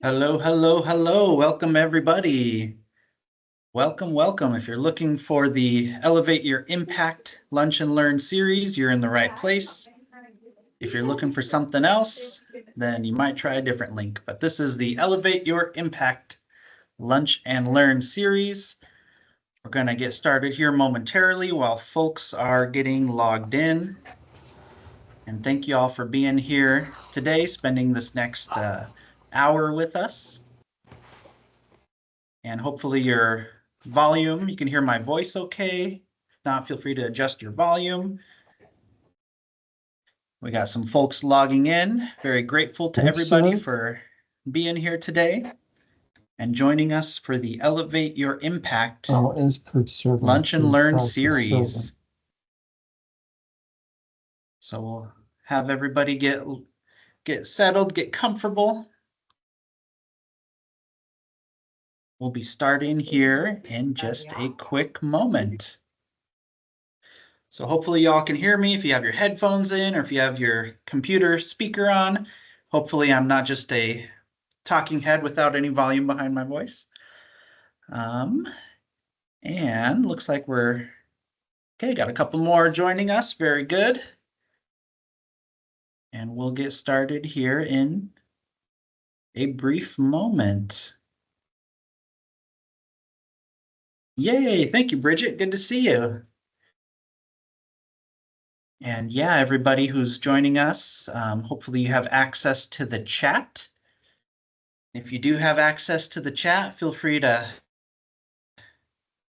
Hello, hello, hello. Welcome, everybody. Welcome, welcome. If you're looking for the Elevate Your Impact Lunch and Learn series, you're in the right place. If you're looking for something else, then you might try a different link. But this is the Elevate Your Impact Lunch and Learn series. We're going to get started here momentarily while folks are getting logged in. And thank you all for being here today, spending this next hour with us. And hopefully your volume, you can hear my voice okay. If not, feel free to adjust your volume. We got some folks logging in. Very grateful to everybody for being here today and joining us for the Elevate Your Impact Lunch and Learn series. So we'll have everybody get settled, get comfortable. We'll be starting here in just a quick moment. So hopefully y'all can hear me if you have your headphones in or if you have your computer speaker on. Hopefully I'm not just a talking head without any volume behind my voice. And looks like we're okay, got a couple more joining us. Very good. And we'll get started here in a brief moment. Yay, thank you, Bridget. Good to see you. And yeah, everybody who's joining us, hopefully you have access to the chat. If you do have access to the chat, feel free to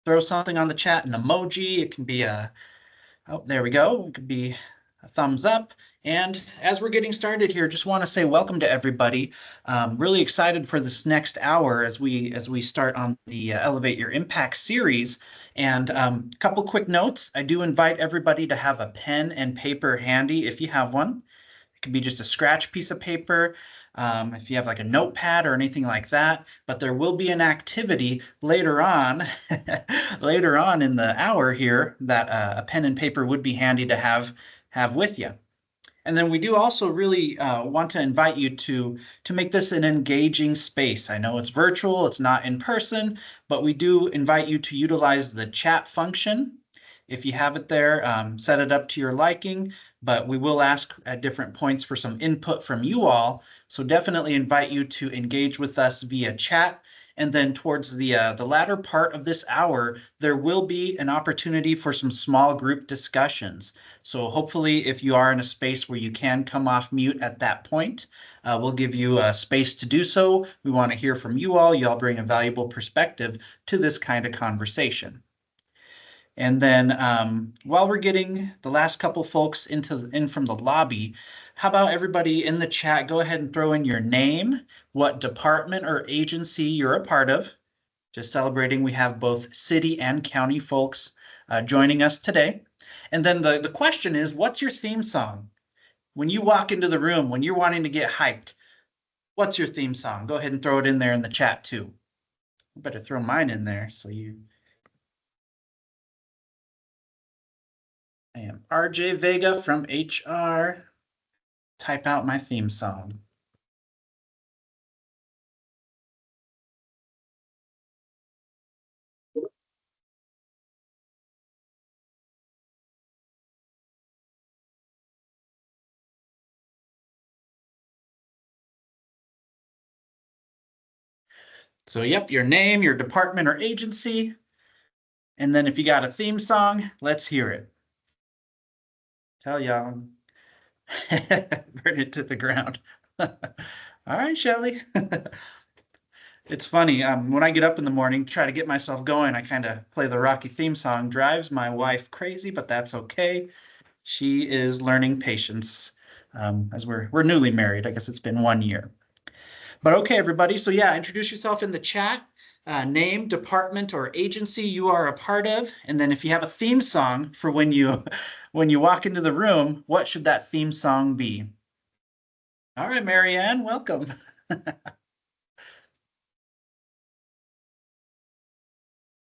throw something on the chat, an emoji. It can be oh, there we go. It could be a thumbs up. And as we're getting started here, just want to say welcome to everybody. Really excited for this next hour as we start on the Elevate Your Impact series. And a couple quick notes. I do invite everybody to have a pen and paper handy if you have one. It could be just a scratch piece of paper, if you have like a notepad or anything like that. But there will be an activity later on, later on in the hour here that a pen and paper would be handy to have with you. And then we do also really want to invite you to make this an engaging space. I know it's virtual, it's not in person, but we do invite you to utilize the chat function. If you have it there, set it up to your liking, but we will ask at different points for some input from you all. So definitely invite you to engage with us via chat. And then towards the latter part of this hour, there will be an opportunity for some small group discussions. So hopefully if you are in a space where you can come off mute at that point, we'll give you a space to do so. We want to hear from you all. You all bring a valuable perspective to this kind of conversation. And then while we're getting the last couple folks in from the lobby, how about everybody in the chat, go ahead and throw in your name, what department or agency you're a part of. Just celebrating, we have both city and county folks joining us today. And then the question is, what's your theme song? When you walk into the room, when you're wanting to get hyped, what's your theme song? Go ahead and throw it in there in the chat too. I better throw mine in there so you... I am RJ Vega from HR. Type out my theme song. So yep, your name, your department or agency. And then if you got a theme song, let's hear it. Tell y'all. Burn it to the ground. All right, Shelly. It's funny, when I get up in the morning, try to get myself going, I kind of play the Rocky theme song. Drives my wife crazy, but that's okay. She is learning patience as we're newly married. I guess it's been 1 year. But okay, everybody. So yeah, introduce yourself in the chat. Name, department, or agency you are a part of. And then if you have a theme song for when you walk into the room, what should that theme song be? All right, Marianne, welcome.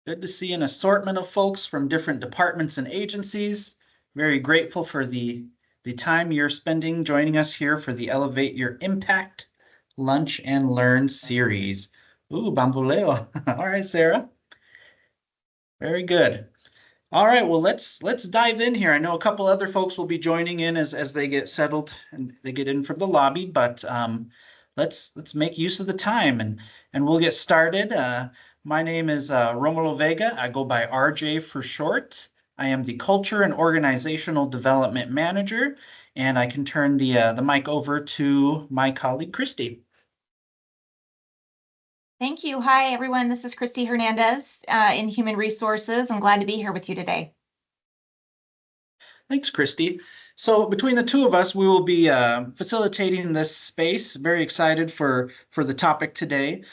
Good to see an assortment of folks from different departments and agencies. Very grateful for the the time you're spending joining us here for the Elevate Your Impact Lunch and Learn series. Ooh, bamboleo. All right, Sarah. Very good. All right, well, let's dive in here. I know a couple other folks will be joining in as they get settled and they get in from the lobby, but let's make use of the time and we'll get started. My name is Romulo Vega. I go by RJ for short. I am the Culture and Organizational Development Manager, and I can turn the mic over to my colleague Christy. Thank you. Hi, everyone. This is Christy Hernandez in Human Resources. I'm glad to be here with you today. Thanks, Christy. So between the two of us, we will be facilitating this space. Very excited for the topic today.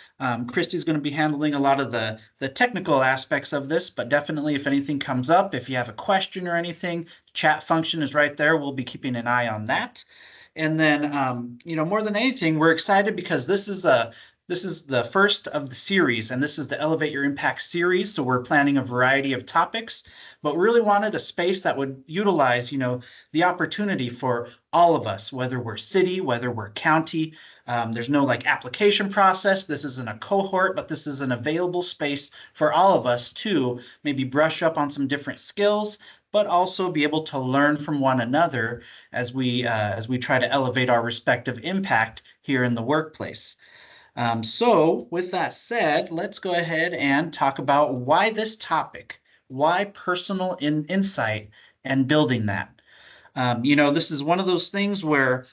Christy's going to be handling a lot of the technical aspects of this, but definitely if anything comes up, if you have a question or anything, chat function is right there. We'll be keeping an eye on that. And then, more than anything, we're excited because this is the first of the series, and this is the Elevate Your Impact series. So we're planning a variety of topics, but really wanted a space that would utilize, the opportunity for all of us, whether we're city, whether we're county. There's no application process. This isn't a cohort, but this is an available space for all of us to maybe brush up on some different skills, but also be able to learn from one another as we try to elevate our respective impact here in the workplace. So with that said, let's go ahead and talk about why this topic, why personal insight and building that. This is one of those things where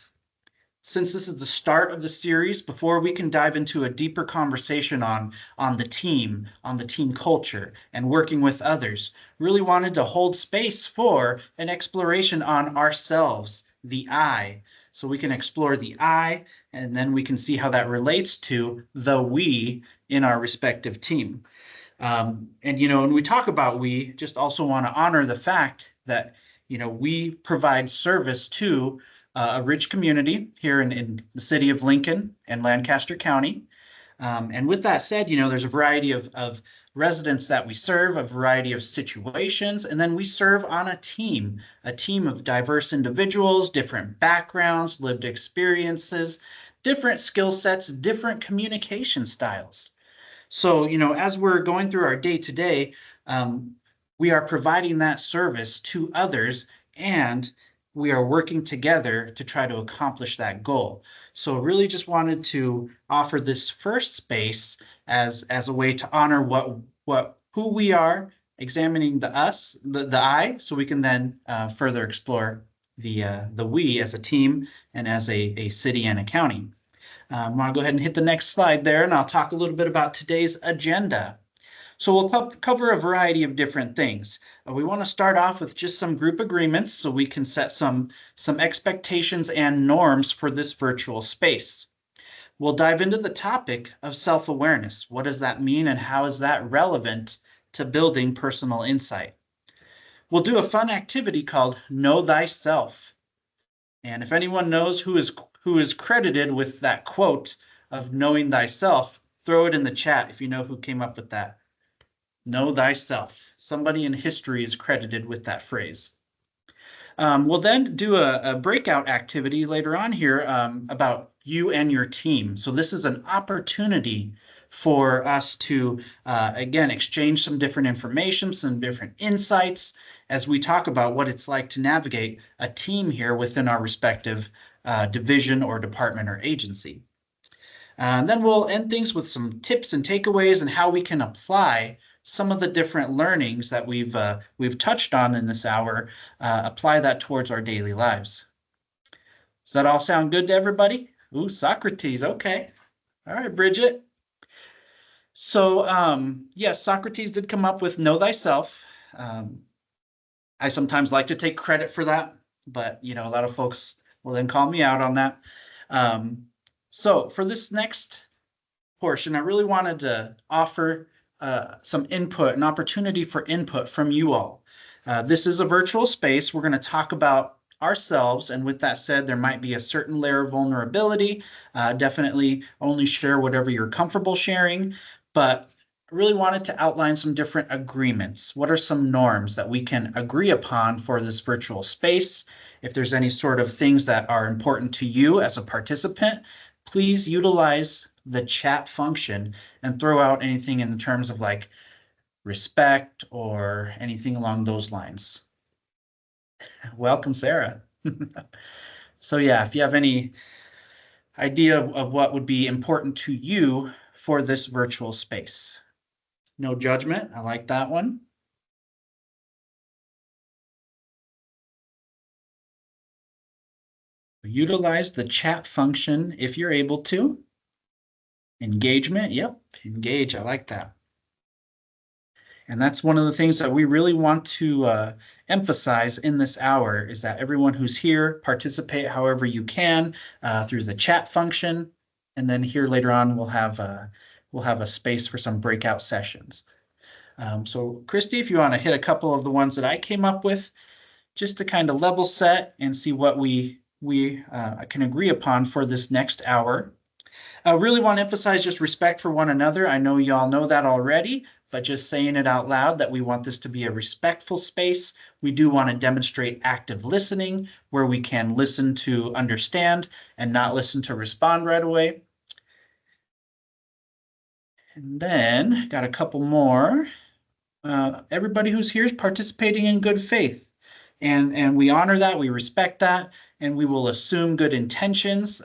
since this is the start of the series, before we can dive into a deeper conversation on the team culture and working with others, really wanted to hold space for an exploration on ourselves, the I. So we can explore the I, and then we can see how that relates to the we in our respective team. When we talk about we, just also want to honor the fact that, we provide service to a rich community here in the city of Lincoln and Lancaster County. And with that said, there's a variety of residents that we serve, a variety of situations, and then we serve on a team of diverse individuals, different backgrounds, lived experiences, different skill sets, different communication styles. So, as we're going through our day-to-day, we are providing that service to others, and we are working together to try to accomplish that goal. So really just wanted to offer this first space as a way to honor who we are, examining the us, the I, so we can then further explore the we as a team and as a city and a county. I want to go ahead and hit the next slide there, and I'll talk a little bit about today's agenda. So we'll cover a variety of different things. We want to start off with just some group agreements so we can set some expectations and norms for this virtual space. We'll dive into the topic of self-awareness. What does that mean and how is that relevant to building personal insight? We'll do a fun activity called Know Thyself. And if anyone knows who is credited with that quote of knowing thyself, throw it in the chat if you know who came up with that. Know thyself. Somebody in history is credited with that phrase. We'll then do a breakout activity later on here about you and your team. So this is an opportunity for us to, again, exchange some different information, some different insights as we talk about what it's like to navigate a team here within our respective division or department or agency. Then we'll end things with some tips and takeaways and how we can apply some of the different learnings that we've touched on in this hour, apply that towards our daily lives. Does that all sound good to everybody? Ooh, Socrates, okay. All right, Bridget. So yes, Socrates did come up with know thyself. I sometimes like to take credit for that, but a lot of folks will then call me out on that. So for this next portion, I really wanted to offer some input, an opportunity for input from you all. This is a virtual space. We're going to talk about ourselves, and with that said, there might be a certain layer of vulnerability. Definitely only share whatever you're comfortable sharing, but really wanted to outline some different agreements. What are some norms that we can agree upon for this virtual space? If there's any sort of things that are important to you as a participant, please utilize the chat function and throw out anything in terms of like respect or anything along those lines. Welcome, Sarah. So yeah, if you have any idea of what would be important to you for this virtual space. No judgment. I like that one. Utilize the chat function if you're able to. Engagement. Yep. Engage. I like that. And that's one of the things that we really want to emphasize in this hour is that everyone who's here participate however you can through the chat function. And then here later on, we'll have a space for some breakout sessions. So Christy, if you want to hit a couple of the ones that I came up with, just to kind of level set and see what we can agree upon for this next hour. I really want to emphasize just respect for one another. I know y'all know that already, but just saying it out loud that we want this to be a respectful space. We do want to demonstrate active listening where we can listen to understand and not listen to respond right away. And then got a couple more. Everybody who's here is participating in good faith. And we honor that, we respect that, and we will assume good intentions.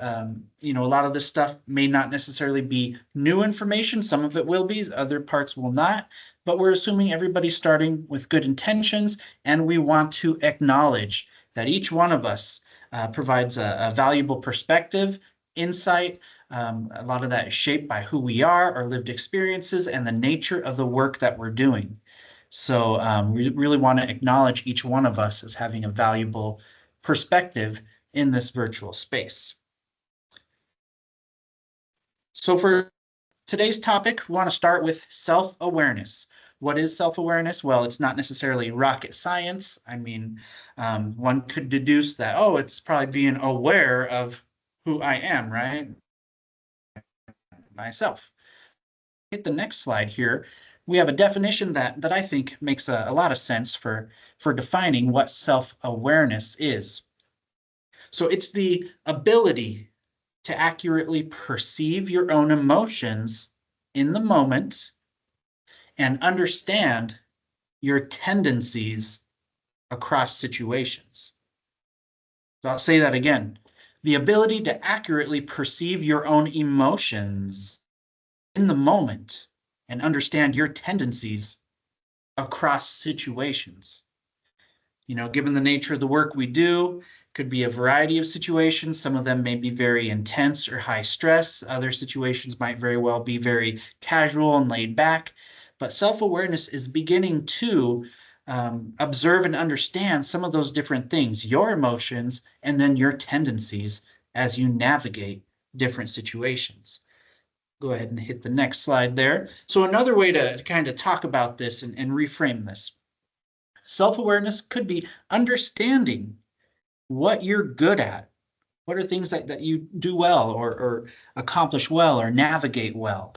You know, a lot of this stuff may not necessarily be new information. Some of it will be, other parts will not. But we're assuming everybody's starting with good intentions, and we want to acknowledge that each one of us provides a valuable perspective, insight. A lot of that is shaped by who we are, our lived experiences, and the nature of the work that we're doing. So we really want to acknowledge each one of us as having a valuable perspective in this virtual space. So for today's topic, we want to start with self-awareness. What is self-awareness? Well, it's not necessarily rocket science. I mean, one could deduce that, oh, it's probably being aware of who I am, right? Myself. Hit the next slide here. We have a definition that I think makes a lot of sense for defining what self-awareness is. So it's the ability to accurately perceive your own emotions in the moment and understand your tendencies across situations. So I'll say that again. The ability to accurately perceive your own emotions in the moment and understand your tendencies across situations. You know, given the nature of the work we do, could be a variety of situations. Some of them may be very intense or high stress. Other situations might very well be very casual and laid back. But self-awareness is beginning to observe and understand some of those different things, your emotions, and then your tendencies as you navigate different situations. Go ahead and hit the next slide there. So another way to kind of talk about this and reframe this. Self-awareness could be understanding what you're good at. What are things that you do well or accomplish well or navigate well?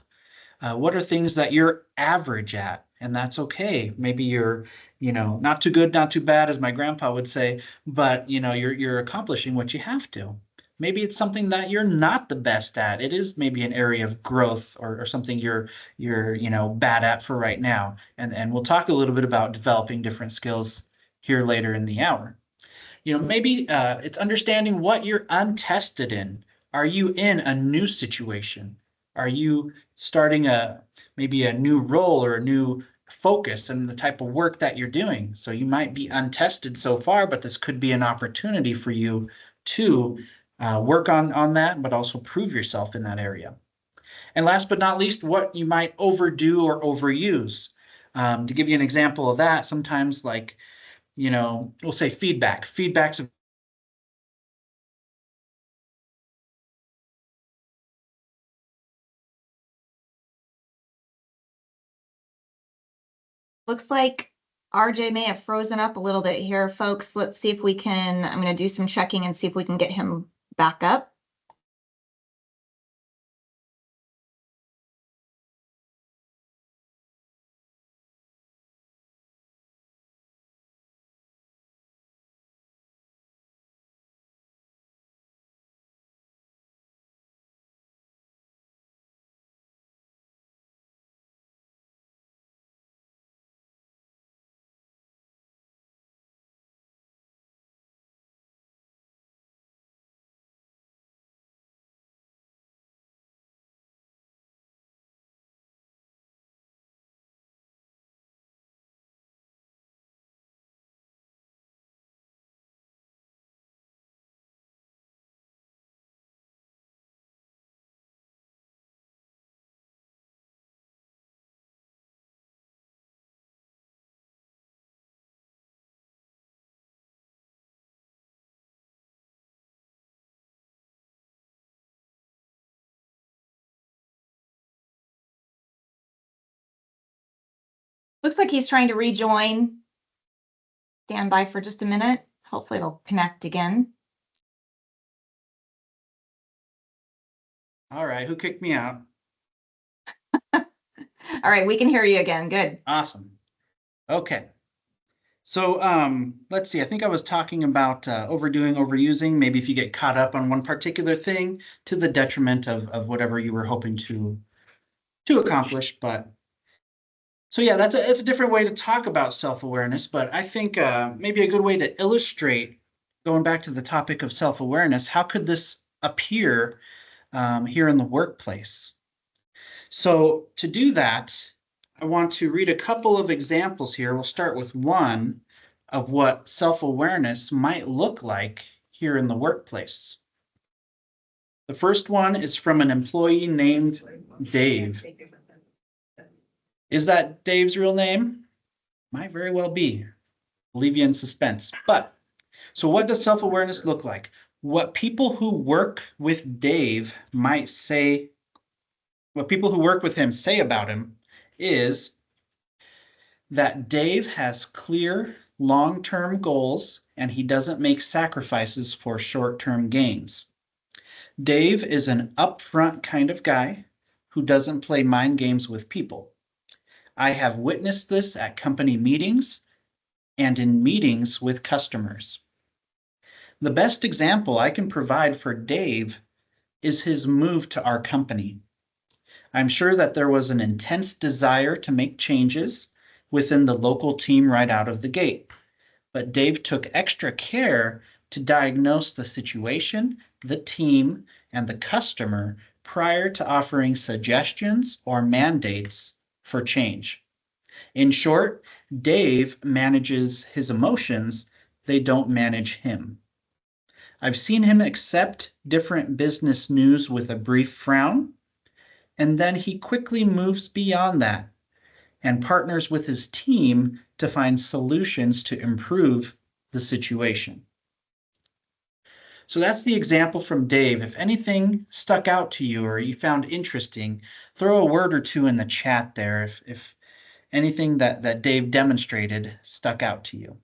What are things that you're average at? And that's okay. Maybe you're, you know, not too good, not too bad, as my grandpa would say, but you know, you're accomplishing what you have to. Maybe it's something that you're not the best at. It is maybe an area of growth or something you're you know bad at for right now. And we'll talk a little bit about developing different skills here later in the hour. You know, maybe it's understanding what you're untested in. Are you in a new situation? Are you starting maybe a new role or a new focus in the type of work that you're doing? So you might be untested so far, but this could be an opportunity for you to work on that, but also prove yourself in that area. And last but not least, what you might overdo or overuse. To give you an example of that, sometimes like, you know, we'll say feedback. Feedback's Looks like RJ may have frozen up a little bit here, folks. Let's see if we can, I'm going to do some checking and see if we can get him back up. Looks like he's trying to rejoin. Stand by for just a minute. Hopefully it'll connect again. All right, who kicked me out? All right, we can hear you again. Good. Awesome. Okay. So let's see, I think I was talking about overdoing, overusing, maybe if you get caught up on one particular thing to the detriment of whatever you were hoping to accomplish. But so yeah, it's a different way to talk about self-awareness, but I think maybe a good way to illustrate, going back to the topic of self-awareness, how could this appear here in the workplace? So to do that, I want to read a couple of examples here. We'll start with one of what self-awareness might look like here in the workplace. The first one is from an employee named Dave. Is that Dave's real name? Might very well be. Leave you in suspense. But so what does self-awareness look like? What people who work with Dave might say, what people who work with him say about him is that Dave has clear long-term goals and he doesn't make sacrifices for short-term gains. Dave is an upfront kind of guy who doesn't play mind games with people. I have witnessed this at company meetings and in meetings with customers. The best example I can provide for Dave is his move to our company. I'm sure that there was an intense desire to make changes within the local team right out of the gate, but Dave took extra care to diagnose the situation, the team, and the customer prior to offering suggestions or mandates for change. In short, Dave manages his emotions, they don't manage him. I've seen him accept different business news with a brief frown, and then he quickly moves beyond that and partners with his team to find solutions to improve the situation. So that's the example from Dave. If anything stuck out to you or you found interesting, throw a word or two in the chat there if anything that Dave demonstrated stuck out to you.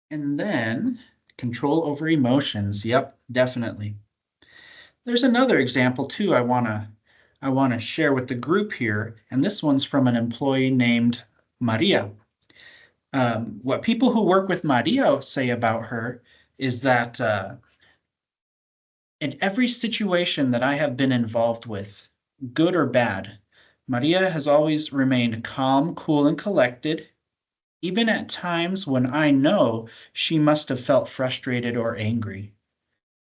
And then control over emotions. Yep, definitely. There's another example too I want to share with the group here, and this one's from an employee named Maria. What people who work with Maria say about her is that in every situation that I have been involved with, good or bad, Maria has always remained calm, cool, and collected, even at times when I know she must have felt frustrated or angry.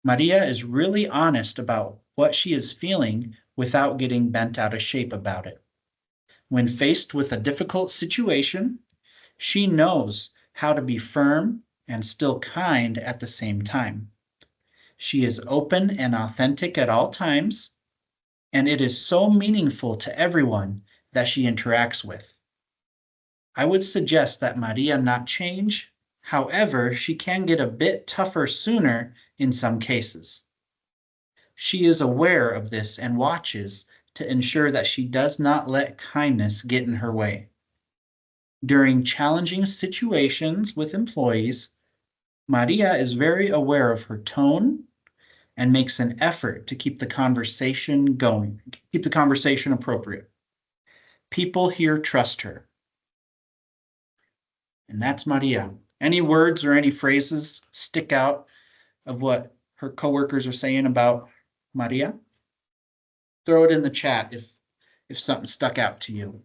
Maria is really honest about what she is feeling without getting bent out of shape about it. When faced with a difficult situation, she knows how to be firm and still kind at the same time. She is open and authentic at all times, and it is so meaningful to everyone that she interacts with. I would suggest that Maria not change. However, she can get a bit tougher sooner in some cases. She is aware of this and watches to ensure that she does not let kindness get in her way. During challenging situations with employees, Maria is very aware of her tone and makes an effort to keep the conversation going, keep the conversation appropriate. People here trust her. And that's Maria. Any words or any phrases stick out of what her coworkers are saying about Maria? Throw it in the chat if something stuck out to you.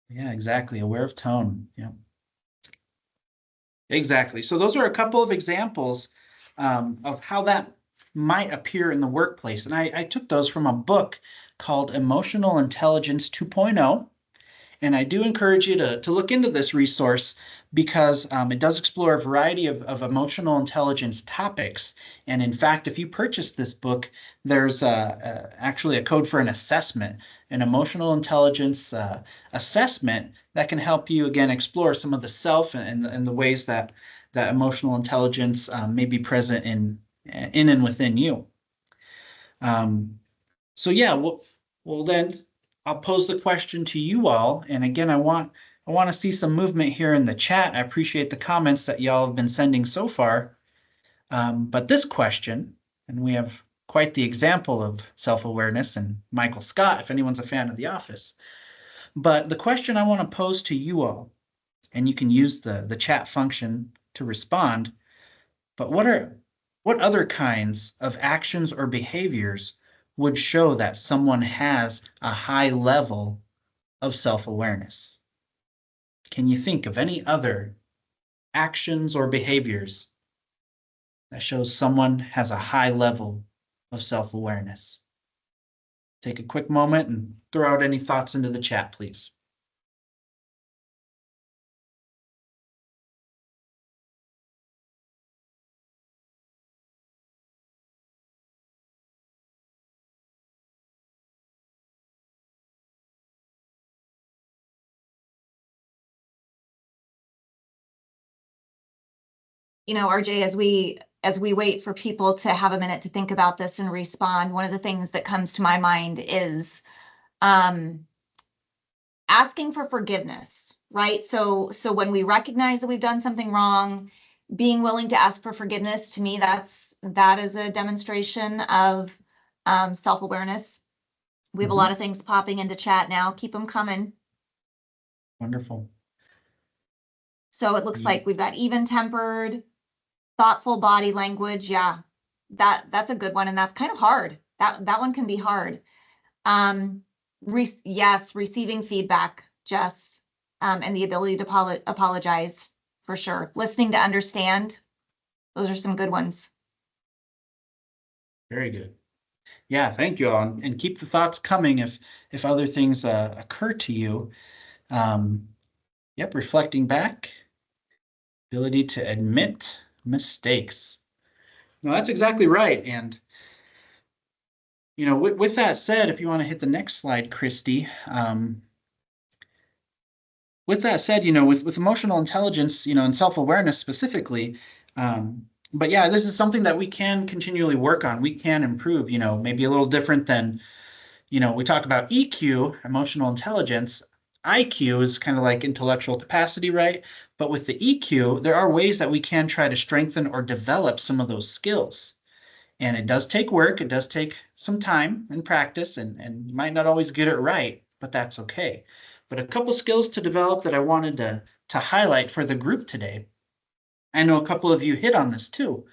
Yeah, exactly. Aware of tone. Yeah. Exactly. So those are a couple of examples of how that might appear in the workplace. And I took those from a book called Emotional Intelligence 2.0. And I do encourage you to look into this resource because it does explore a variety of emotional intelligence topics. And in fact, if you purchase this book, there's actually a code for an assessment, an emotional intelligence assessment that can help you, again, explore some of the self and the ways that emotional intelligence may be present in and within you. So yeah, well then I'll pose the question to you all. And again, I want to see some movement here in the chat. I appreciate the comments that y'all have been sending so far. But this question, and we have quite the example of self-awareness and Michael Scott, if anyone's a fan of The Office. But the question I want to pose to you all, and you can use the chat function to respond, but what other kinds of actions or behaviors would show that someone has a high level of self-awareness? Can you think of any other actions or behaviors that shows someone has a high level of self-awareness? Take a quick moment and throw out any thoughts into the chat, please. You know, RJ, as we wait for people to have a minute to think about this and respond, one of the things that comes to my mind is asking for forgiveness, right? So when we recognize that we've done something wrong, being willing to ask for forgiveness, to me, that is a demonstration of self-awareness. We have a lot of things popping into chat now. Keep them coming. Wonderful. So it looks like we've got even-tempered, thoughtful body language. Yeah, that's a good one, and that's kind of hard. That one can be hard. Yes, receiving feedback, Jess, and the ability to apologize, for sure. Listening to understand. Those are some good ones. Very good. Yeah, thank you all, and keep the thoughts coming if other things occur to you. Yep, reflecting back, ability to admit mistakes. No, that's exactly right. And you know, with that said, if you want to hit the next slide, Christy. With that said, you know, with emotional intelligence, you know, and self-awareness specifically, but yeah, this is something that we can continually work on. We can improve, you know, maybe a little different than, you know, we talk about EQ, emotional intelligence. IQ is kind of like intellectual capacity, right? But with the EQ, there are ways that we can try to strengthen or develop some of those skills. And it does take work. It does take some time and practice, and you might not always get it right, but that's okay. But a couple skills to develop that I wanted to highlight for the group today. I know a couple of you hit on this too,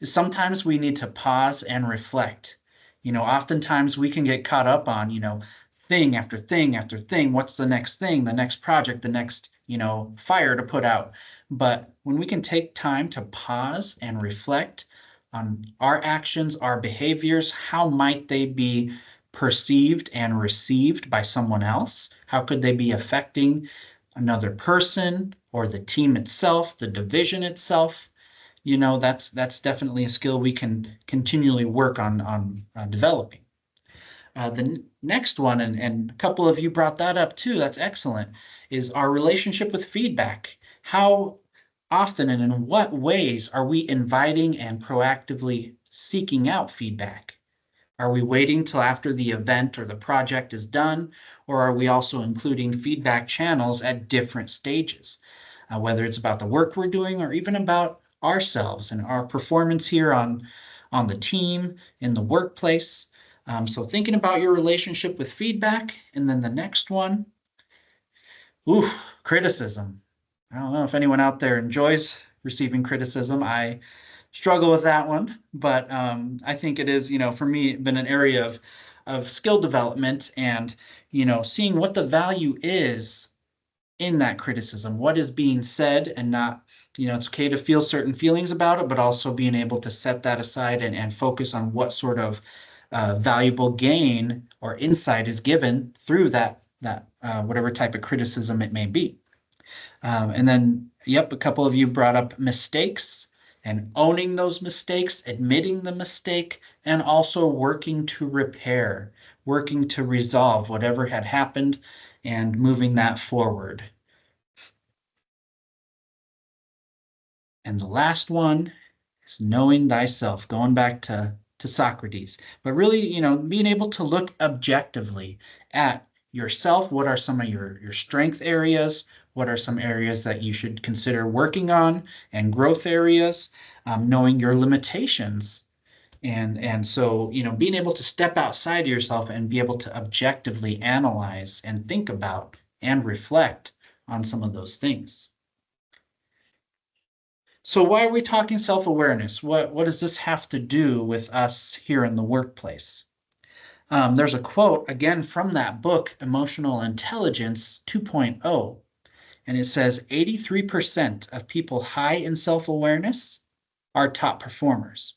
is sometimes we need to pause and reflect. You know, oftentimes we can get caught up on, you know, thing after thing after thing. What's the next thing, the next project, the next, you know, fire to put out? But when we can take time to pause and reflect on our actions, our behaviors, how might they be perceived and received by someone else? How could they be affecting another person or the team itself, the division itself? You know, that's definitely a skill we can continually work on developing. The next one, and a couple of you brought that up too, that's excellent, is our relationship with feedback. How often and in what ways are we inviting and proactively seeking out feedback? Are we waiting till after the event or the project is done, or are we also including feedback channels at different stages? Whether it's about the work we're doing or even about ourselves and our performance here on the team, in the workplace. So thinking about your relationship with feedback. And then the next one, criticism. I don't know if anyone out there enjoys receiving criticism. I struggle with that one, but I think it is, you know, for me, been an area of skill development and, you know, seeing what the value is in that criticism, what is being said, and not, you know, it's okay to feel certain feelings about it, but also being able to set that aside and focus on what sort of valuable gain or insight is given through that whatever type of criticism it may be. And then, yep, a couple of you brought up mistakes and owning those mistakes, admitting the mistake, and also working to repair, working to resolve whatever had happened and moving that forward. And the last one is knowing thyself, going back to Socrates, but really, being able to look objectively at yourself. What are some of your strength areas? What are some areas that you should consider working on and growth areas? Knowing your limitations. And so, being able to step outside of yourself and be able to objectively analyze and think about and reflect on some of those things. So why are we talking self-awareness? What does this have to do with us here in the workplace? There's a quote again from that book, Emotional Intelligence 2.0, and it says 83% of people high in self-awareness are top performers.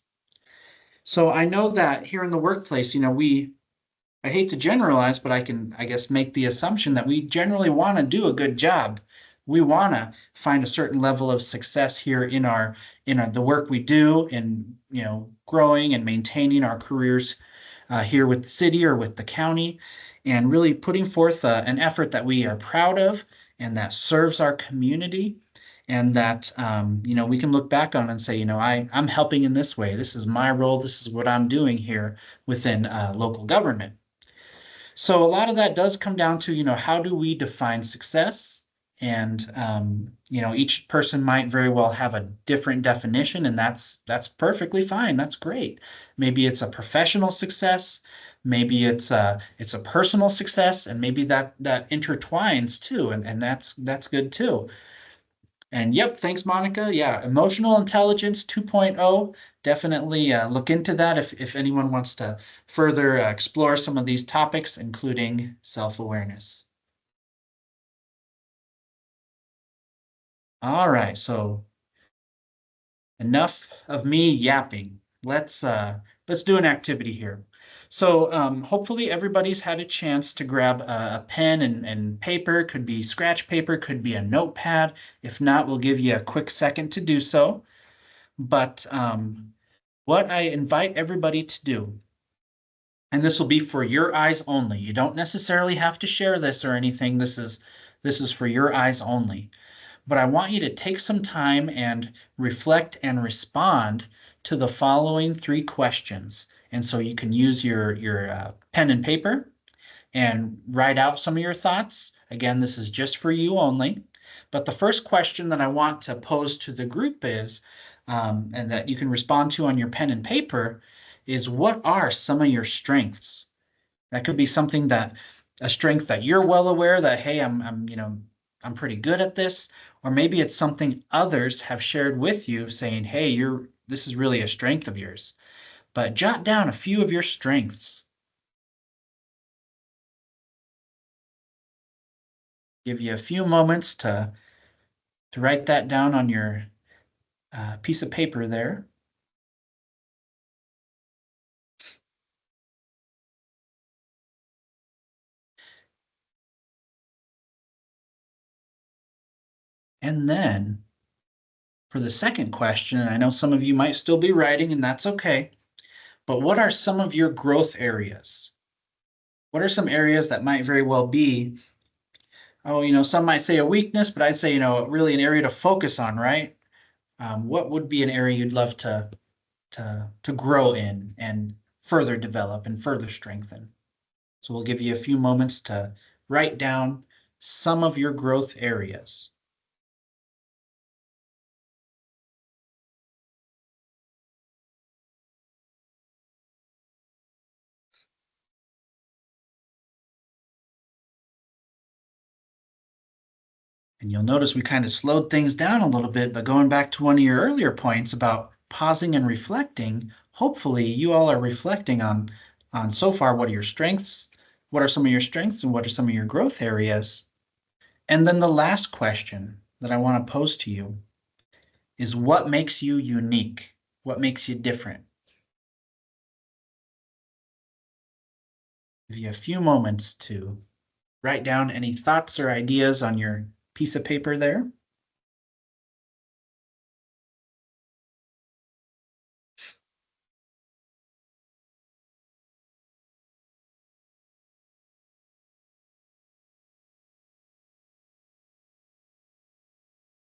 So I know that here in the workplace, I hate to generalize, but I can, I guess, make the assumption that we generally want to do a good job. We want to find a certain level of success here in the work we do, in growing and maintaining our careers here with the city or with the county, and really putting forth an effort that we are proud of and that serves our community, and that we can look back on and say, I'm helping in this way. This is my role. This is what I'm doing here within local government. So a lot of that does come down to, how do we define success? And, each person might very well have a different definition, and that's perfectly fine. That's great. Maybe it's a professional success. Maybe it's a personal success, and maybe that intertwines too. And that's good too. And yep, thanks, Monica. Yeah, Emotional Intelligence 2.0. Definitely look into that if anyone wants to further explore some of these topics, including self-awareness. All right, so enough of me yapping. Let's do an activity here. So hopefully everybody's had a chance to grab a pen and paper. Could be scratch paper, could be a notepad. If not, we'll give you a quick second to do so. But what I invite everybody to do, and this will be for your eyes only. You don't necessarily have to share this or anything. This is for your eyes only. But I want you to take some time and reflect and respond to the following 3 questions. And so you can use your pen and paper and write out some of your thoughts. Again, this is just for you only. But the first question that I want to pose to the group is, and that you can respond to on your pen and paper, is what are some of your strengths? That could be something a strength that you're well aware that, hey, I'm pretty good at this, or maybe it's something others have shared with you saying, hey, this is really a strength of yours. But jot down a few of your strengths. Give you a few moments to write that down on your piece of paper there. And then for the second question, and I know some of you might still be writing, and that's okay, but what are some of your growth areas? What are some areas that might very well be, some might say a weakness, but I'd say, really an area to focus on, right? What would be an area you'd love to grow in and further develop and further strengthen? So we'll give you a few moments to write down some of your growth areas. And you'll notice we kind of slowed things down a little bit, but going back to one of your earlier points about pausing and reflecting, hopefully you all are reflecting on so far what are your strengths, what are some of your strengths, and what are some of your growth areas. And then the last question that I want to pose to you is what makes you unique? What makes you different? Give you a few moments to write down any thoughts or ideas on your piece of paper there.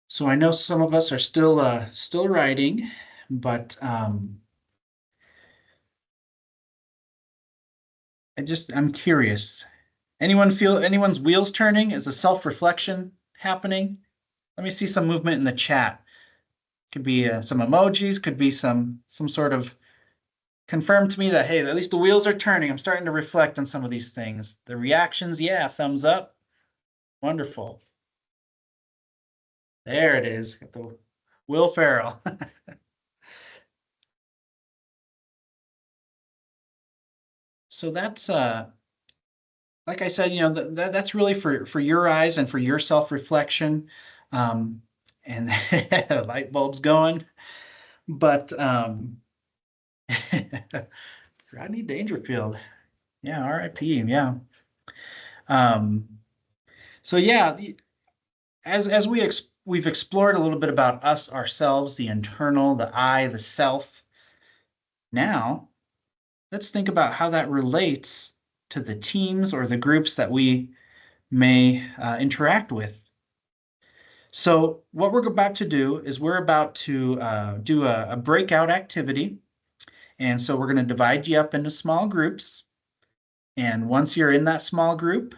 So I know some of us are still writing, but I'm curious. Anyone feel anyone's wheels turning? Is a self-reflection happening? Let me see some movement in the chat. Could be some emojis, could be some sort of confirm to me that, hey, at least the wheels are turning. I'm starting to reflect on some of these things. The reactions, yeah, thumbs up. Wonderful. There it is. Got the Will Ferrell. So that's like I said, you know, that's really for your eyes and for your self-reflection. And light bulbs going. But Rodney Dangerfield. Yeah, RIP. Yeah. Um, so yeah, as we've explored a little bit about us ourselves, the internal, the I, the self. Now, let's think about how that relates to the teams or the groups that we may interact with. So what we're about to do is we're about to do a breakout activity. And so we're going to divide you up into small groups. And once you're in that small group,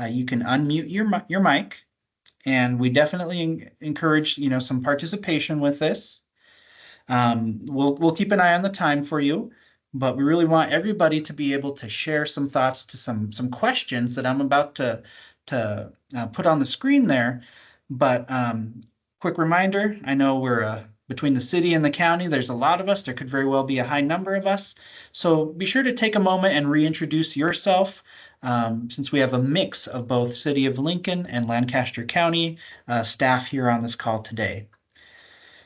you can unmute your mic. And we definitely encourage, you know, some participation with this. We'll keep an eye on the time for you, but we really want everybody to be able to share some thoughts to some questions that I'm about to put on the screen there. But quick reminder, I know we're between the city and the county, there's a lot of us. There could very well be a high number of us. So be sure to take a moment and reintroduce yourself. Since we have a mix of both City of Lincoln and Lancaster County staff here on this call today.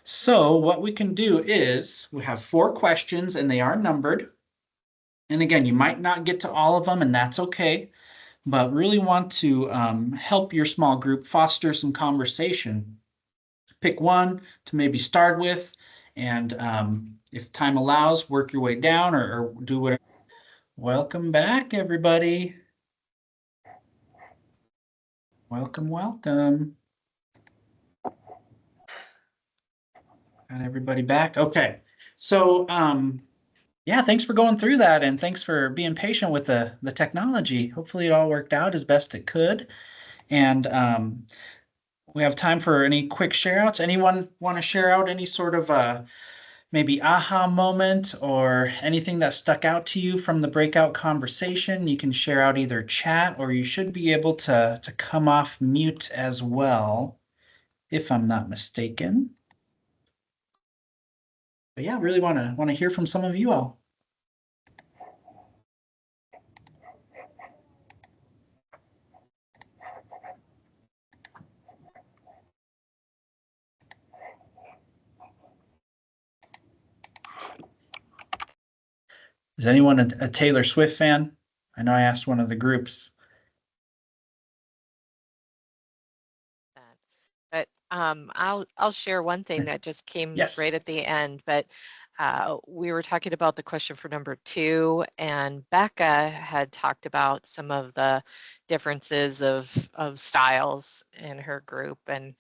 So what we can do is we have 4 questions and they are numbered. And again, you might not get to all of them and that's okay, but really want to help your small group foster some conversation. Pick one to maybe start with, and if time allows, work your way down or do whatever. Welcome back, everybody. Welcome, welcome. Got everybody back? Okay. So yeah, thanks for going through that and thanks for being patient with the technology. Hopefully it all worked out as best it could. And we have time for any quick share outs. Anyone want to share out any sort of maybe aha moment or anything that stuck out to you from the breakout conversation? You can share out either chat or you should be able to come off mute as well, if I'm not mistaken. But yeah, really want to hear from some of you all. Is anyone a Taylor Swift fan? I know I asked one of the groups. But I'll share one thing that just came Yes. right at the end. But we were talking about the question for number 2, and Becca had talked about some of the differences of styles in her group, and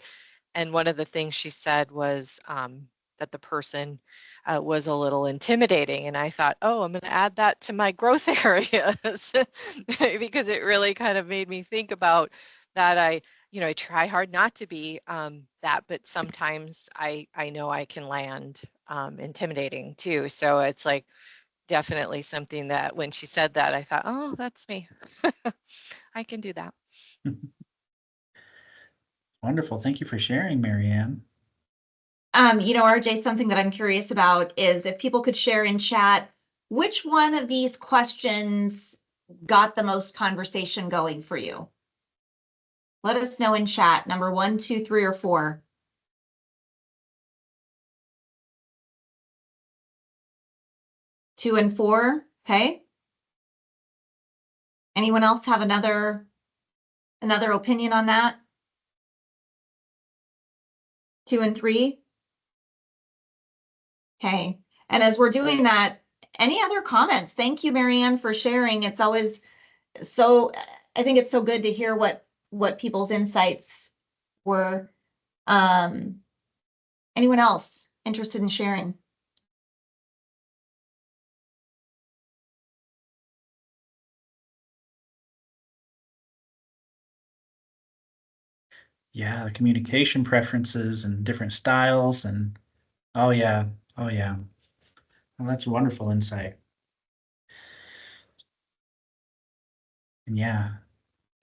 one of the things she said was that the person was a little intimidating, and I thought, oh, I'm going to add that to my growth areas because it really kind of made me think about that. I try hard not to be that, but sometimes I know I can land intimidating too. So it's like definitely something that when she said that, I thought, oh, that's me. I can do that. Wonderful. Thank you for sharing, Marianne. RJ, something that I'm curious about is if people could share in chat, which one of these questions got the most conversation going for you? Let us know in chat, number 1, 2, 3, or 4. 2 and 4, okay? Anyone else have another Another opinion on that? 2 and 3? Okay, and as we're doing that, any other comments? Thank you, Marianne, for sharing. It's always so, I think it's so good to hear what people's insights were. Anyone else interested in sharing? Yeah, the communication preferences and different styles and oh yeah, oh yeah. Well, that's wonderful insight. And yeah,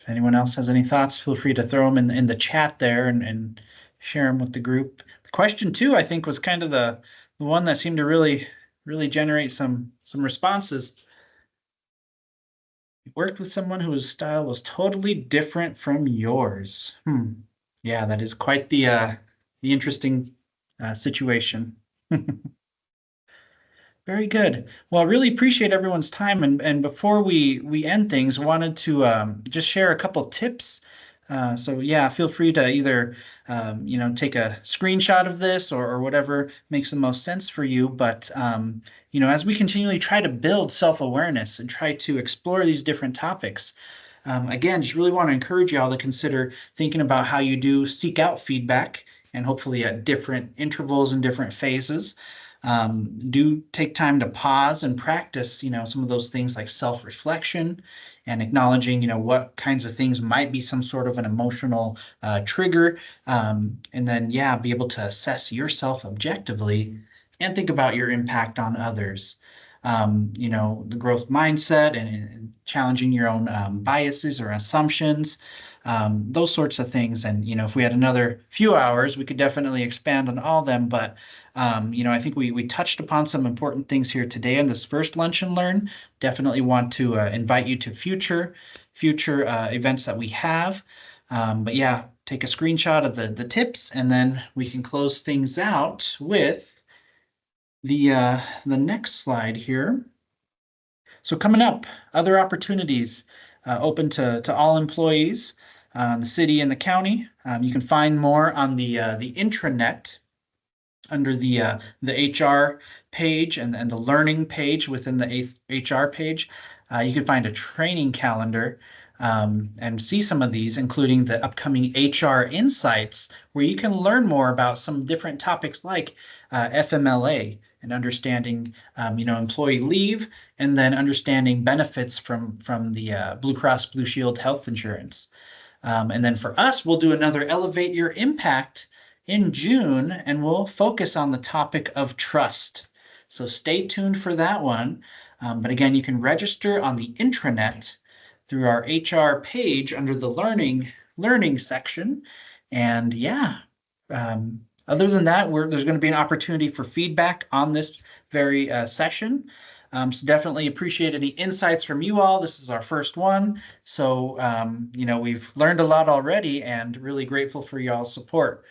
if anyone else has any thoughts, feel free to throw them in the chat there and share them with the group. The question two, I think, was kind of the one that seemed to really generate some responses. Worked with someone whose style was totally different from yours. Yeah, that is quite the interesting situation. Very good. Well, I really appreciate everyone's time. And before we end things, wanted to just share a couple tips. So yeah, feel free to either take a screenshot of this or whatever makes the most sense for you. But as we continually try to build self-awareness and try to explore these different topics, again, just really want to encourage you all to consider thinking about how you do seek out feedback, and hopefully at different intervals and different phases. Do take time to pause and practice, some of those things like self-reflection and acknowledging, what kinds of things might be some sort of an emotional trigger. And then, yeah, be able to assess yourself objectively and think about your impact on others. The growth mindset and challenging your own biases or assumptions, those sorts of things. And, if we had another few hours, we could definitely expand on all of them. But, I think we touched upon some important things here today in this first Lunch and Learn. Definitely want to invite you to future events that we have. But yeah, take a screenshot of the tips, and then we can close things out with the next slide here. So coming up, other opportunities open to all employees, the city and the county. You can find more on the intranet under the HR page and the learning page within the HR page. You can find a training calendar and see some of these, including the upcoming HR Insights, where you can learn more about some different topics like FMLA and understanding, employee leave, and then understanding benefits from the Blue Cross Blue Shield health insurance. And then for us, we'll do another Elevate Your Impact in June, and we'll focus on the topic of trust. So stay tuned for that one. But again, you can register on the intranet through our HR page under the learning section. And yeah, other than that, there's going to be an opportunity for feedback on this very session. So definitely appreciate any insights from you all. This is our first one. So, we've learned a lot already and really grateful for y'all's support.